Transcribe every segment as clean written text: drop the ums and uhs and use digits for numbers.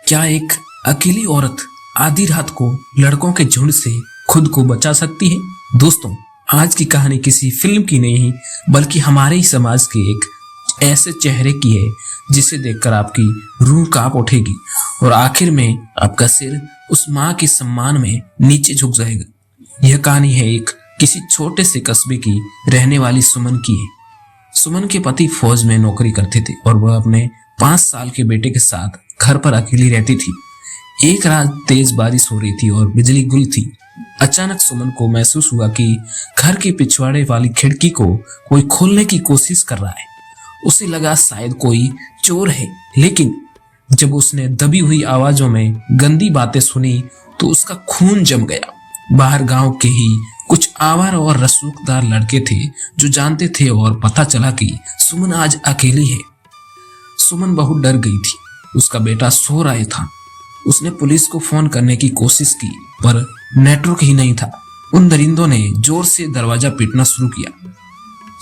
क्या एक अकेली औरत आधी रात को लड़कों के झुंड से खुद को बचा सकती है? दोस्तों, आज की कहानी किसी फिल्म की नहीं बल्कि हमारे ही समाज के एक ऐसे चेहरे की है जिसे देखकर आपकी रूह कांप उठेगी और आखिर में आपका सिर उस माँ के सम्मान में नीचे झुक जाएगा। यह कहानी है एक किसी छोटे से कस्बे की रहने वाली सुमन की है। सुमन के पति फौज में नौकरी करते थे और वह अपने 5 साल के बेटे के साथ घर पर अकेली रहती थी। एक रात तेज बारिश हो रही थी और बिजली गुल थी। अचानक सुमन को महसूस हुआ कि घर के पिछवाड़े वाली खिड़की को कोई खोलने की कोशिश कर रहा है। उसे लगा शायद कोई चोर है, लेकिन जब उसने दबी हुई आवाजों में गंदी बातें सुनी तो उसका खून जम गया। बाहर गांव के ही कुछ आवारा और रसूखदार लड़के थे जो जानते थे और पता चला कि सुमन आज अकेली है। सुमन बहुत डर गई थी। उसका बेटा सो रहा था। उसने पुलिस को फोन करने की कोशिश की पर नेटवर्क ही नहीं था। उन दरिंदों ने जोर से दरवाजा पीटना शुरू किया।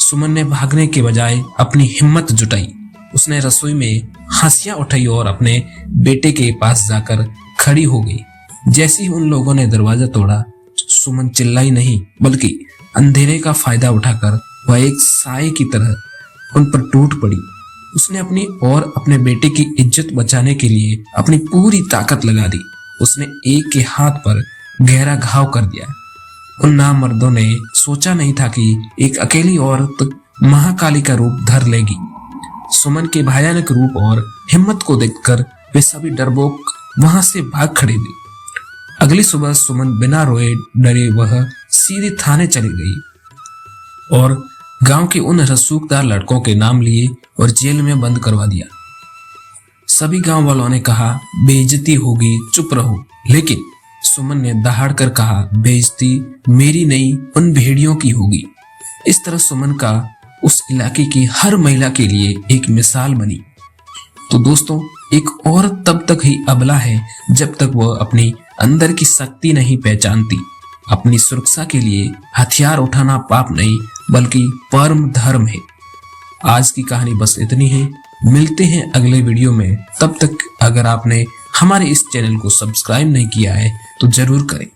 सुमन ने भागने के बजाय अपनी हिम्मत जुटाई। उसने रसोई में हंसियां उठाई और अपने बेटे के पास जाकर खड़ी हो गई। जैसे ही उन लोगों ने दरवाजा तोड़ा, सुमन चिल्लाई नहीं बल्कि अंधेरे का फायदा उठाकर वह एक साए की तरह उन पर टूट पड़ी। उसने अपनी और अपने बेटे की इज्जत बचाने के लिए अपनी पूरी ताकत लगा दी। उसने एक के हाथ पर गहरा घाव कर दिया। उन नामर्दों ने सोचा नहीं था कि एक अकेली औरत महाकाली का रूप धर लेगी। सुमन के भयानक रूप और हिम्मत को देखकर वे सभी डरपोक वहां से भाग खड़े हुए। अगली सुबह सुमन बिना रोए डरे वह सीधे थाने चली गई और गांव के उन रसूखदार लड़कों के नाम लिए और जेल में बंद करवा दिया। सभी गांव वालों ने कहा बेइज्जती होगी, चुप रहो, लेकिन सुमन ने दहाड़ कर कहा बेइज्जती मेरी नहीं उन भेड़ियों की होगी। इस तरह सुमन का उस इलाके की हर महिला के लिए एक मिसाल बनी। तो दोस्तों, एक औरत तब तक ही अबला है जब तक वह अपनी अंदर की शक्ति नहीं पहचानती। अपनी सुरक्षा के लिए हथियार उठाना पाप नहीं बल्कि परम धर्म है। आज की कहानी बस इतनी है। मिलते हैं अगले वीडियो में। तब तक अगर आपने हमारे इस चैनल को सब्सक्राइब नहीं किया है तो जरूर करें।